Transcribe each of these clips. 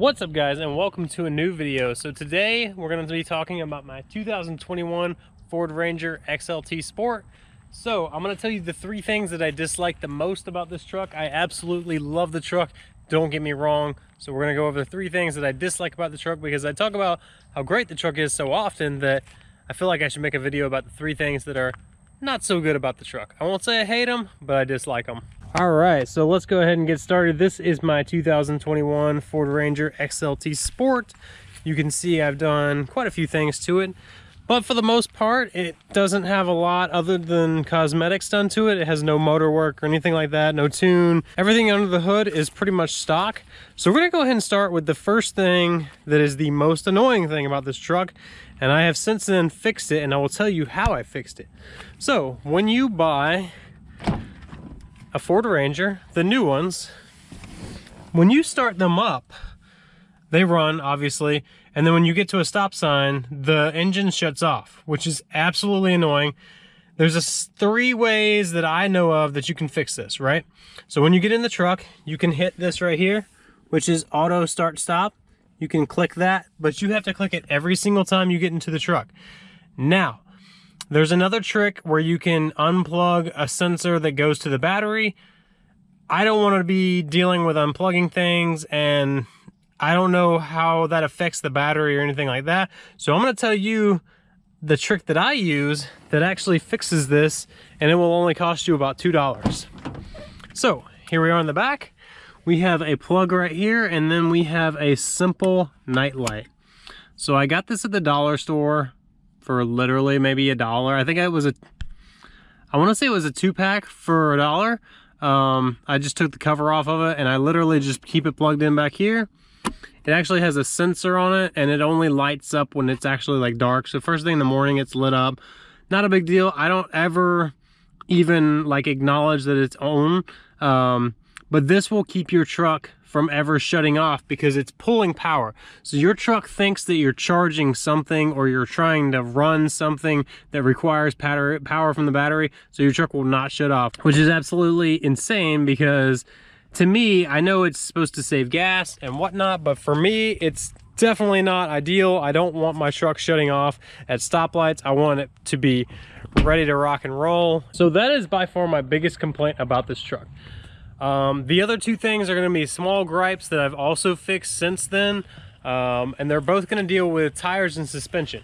What's up guys, and welcome to a new video. So today we're going to be talking about my 2021 Ford Ranger XLT Sport. So I'm going to tell you the three things that I dislike the most about this truck. I absolutely love the truck, don't get me wrong. So we're going to go over the three things that I dislike about the truck, because I talk about how great the truck is so often that I feel like I should make a video about the three things that are not so good about the truck. I won't say I hate them, but I dislike them. All right, so let's go ahead and get started. This is my 2021 Ford Ranger XLT Sport. You can see I've done quite a few things to it, but for the most part, it doesn't have a lot other than cosmetics done to it. It has no motor work or anything like that, no tune. Everything under the hood is pretty much stock. So we're gonna go ahead and start with the first thing that is the most annoying thing about this truck, and I have since then fixed it, and I will tell you how I fixed it. So when you buy a Ford Ranger, the new ones, when you start them up, they run obviously, and then when you get to a stop sign, the engine shuts off, which is absolutely annoying. There's three ways that I know of that you can fix this, right? So when you get in the truck, you can hit this right here, which is auto start stop. You can click that, but you have to click it every single time you get into the truck. Now, there's another trick where you can unplug a sensor that goes to the battery. I don't want to be dealing with unplugging things, and I don't know how that affects the battery or anything like that. So I'm going to tell you the trick that I use that actually fixes this, and it will only cost you about $2. So here we are in the back. We have a plug right here, and then we have a simple night light. So I got this at the dollar store for literally maybe $1. I think it was I want to say it was a 2-pack for $1. I just took the cover off of it, and I literally just keep it plugged in back here. It actually has a sensor on it, and it only lights up when it's actually like dark. So first thing in the morning, it's lit up. Not a big deal. I don't ever even like acknowledge that it's on. But this will keep your truck from ever shutting off because it's pulling power. So your truck thinks that you're charging something or you're trying to run something that requires power from the battery, so your truck will not shut off, which is absolutely insane because to me, I know it's supposed to save gas and whatnot, but for me, it's definitely not ideal. I don't want my truck shutting off at stoplights. I want it to be ready to rock and roll. So that is by far my biggest complaint about this truck. The other two things are going to be small gripes that I've also fixed since then, and they're both going to deal with tires and suspension.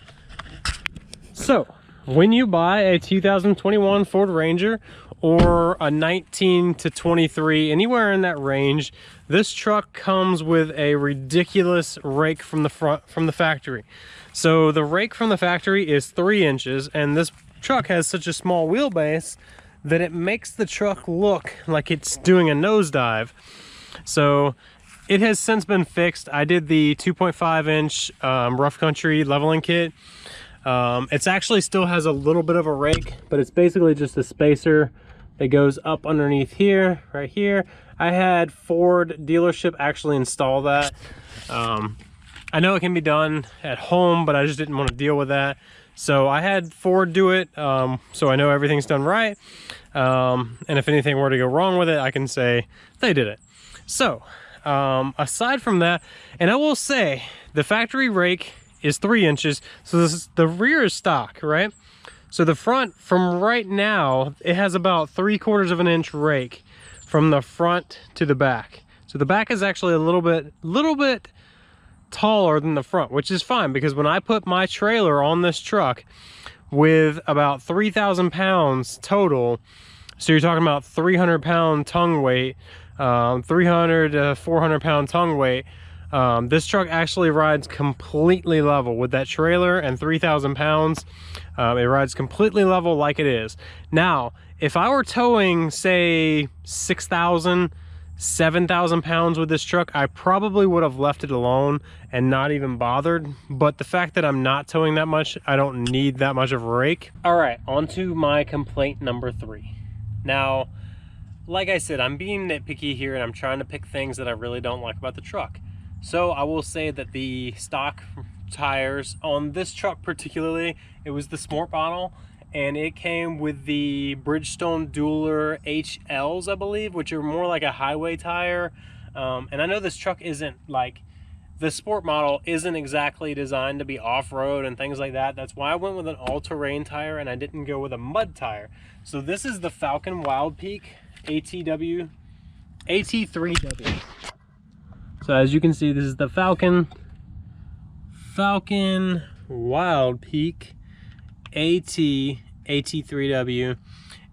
So when you buy a 2021 Ford Ranger or a 19 to 23, anywhere in that range, this truck comes with a ridiculous rake from the factory. So the rake from the factory is 3 inches, and this truck has such a small wheelbase that it makes the truck look like it's doing a nosedive. So it has since been fixed. I did the 2.5-inch rough country leveling kit. It's actually still has a little bit of a rake, but it's basically just a spacer that goes up underneath here, right here. I had Ford dealership actually install that. I know it can be done at home, but I just didn't want to deal with that. So I had Ford do it, so I know everything's done right. And if anything were to go wrong with it, I can say they did it. So aside from that, and I will say the factory rake is 3 inches. So the rear is stock, right? So the front, from right now, it has about 3/4 of an inch rake from the front to the back. So the back is actually a little bit taller than the front, which is fine, because when I put my trailer on this truck with about 3,000 pounds total, so you're talking about 300-pound tongue weight, 300 to 400-pound tongue weight, this truck actually rides completely level with that trailer and 3,000 pounds. It rides completely level like it is. Now, if I were towing, say, 6,000, 7,000 pounds with this truck, I probably would have left it alone and not even bothered. But the fact that I'm not towing that much, I don't need that much of a rake. All right, on to my complaint number 3. Now, like I said, I'm being nitpicky here, and I'm trying to pick things that I really don't like about the truck. So I will say that the stock tires on this truck particularly, it was the Sport model, and it came with the Bridgestone Dueler HLs, I believe, which are more like a highway tire. And I know this truck isn't like the sport model isn't exactly designed to be off-road and things like that. That's why I went with an all-terrain tire and I didn't go with a mud tire. So this is the Falcon Wild Peak AT3W. So as you can see, this is the Falcon Wild Peak AT3W.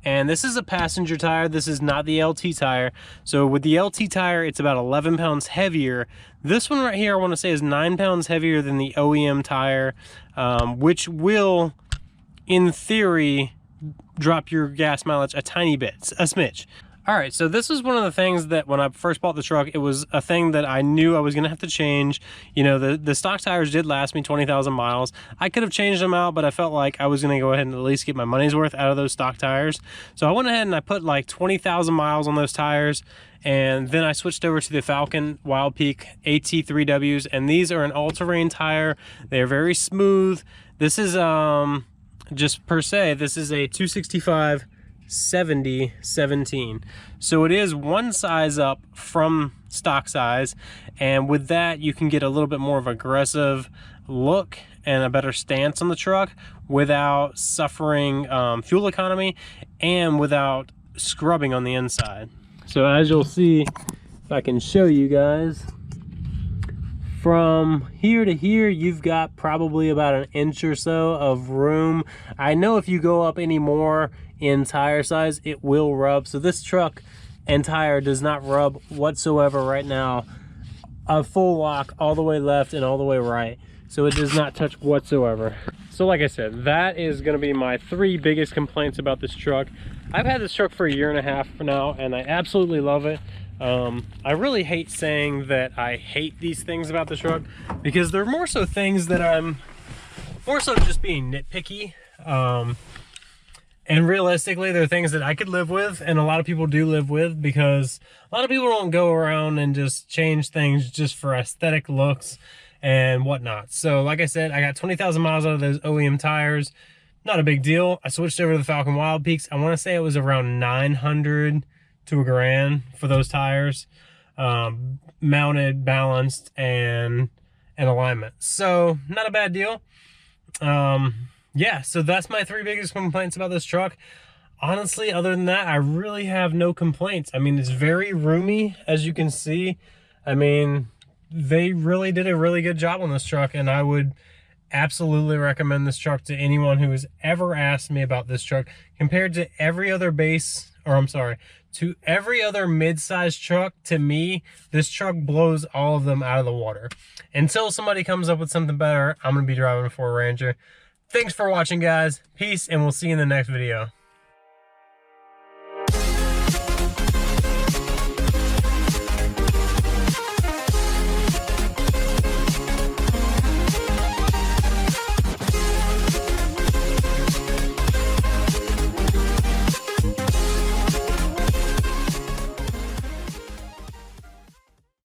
And this is a passenger tire. This is not the LT tire. So with the LT tire, it's about 11 pounds heavier. This one right here, I want to say, is 9 pounds heavier than the OEM tire, which will, in theory, drop your gas mileage a tiny bit, a smidge. All right, so this was one of the things that when I first bought the truck, it was a thing that I knew I was gonna have to change. You know, the stock tires did last me 20,000 miles. I could have changed them out, but I felt like I was gonna go ahead and at least get my money's worth out of those stock tires. So I went ahead and I put like 20,000 miles on those tires, and then I switched over to the Falcon Wild Peak AT3Ws, and these are an all-terrain tire. They're very smooth. This is, just per se, this is a 265/70/17, so it is one size up from stock size, and with that you can get a little bit more of an aggressive look and a better stance on the truck without suffering fuel economy and without scrubbing on the inside. So as you'll see, if I can show you guys, from here to here, you've got probably about an inch or so of room. I know if you go up any more in tire size, it will rub. So this truck and tire does not rub whatsoever right now. A full lock all the way left and all the way right. So it does not touch whatsoever. So like I said, that is gonna be my 3 biggest complaints about this truck. I've had this truck for a year and a half now, and I absolutely love it. I really hate saying that I hate these things about the truck, because they're more so things that I'm more so just being nitpicky. And realistically, they're things that I could live with, and a lot of people do live with, because a lot of people don't go around and just change things just for aesthetic looks and whatnot. So like I said, I got 20,000 miles out of those OEM tires. Not a big deal. I switched over to the Falcon Wild Peaks. I want to say it was around 900 to $1,000 for those tires, mounted, balanced, and alignment. So not a bad deal. Yeah, so that's my 3 biggest complaints about this truck. Honestly, other than that, I really have no complaints. I mean, it's very roomy, as you can see. I mean, they really did a really good job on this truck, and I would absolutely recommend this truck to anyone who has ever asked me about this truck. Compared to every other to every other mid-sized truck, to me, this truck blows all of them out of the water. Until somebody comes up with something better, I'm gonna be driving a Ford Ranger. Thanks for watching, guys. Peace, and we'll see you in the next video.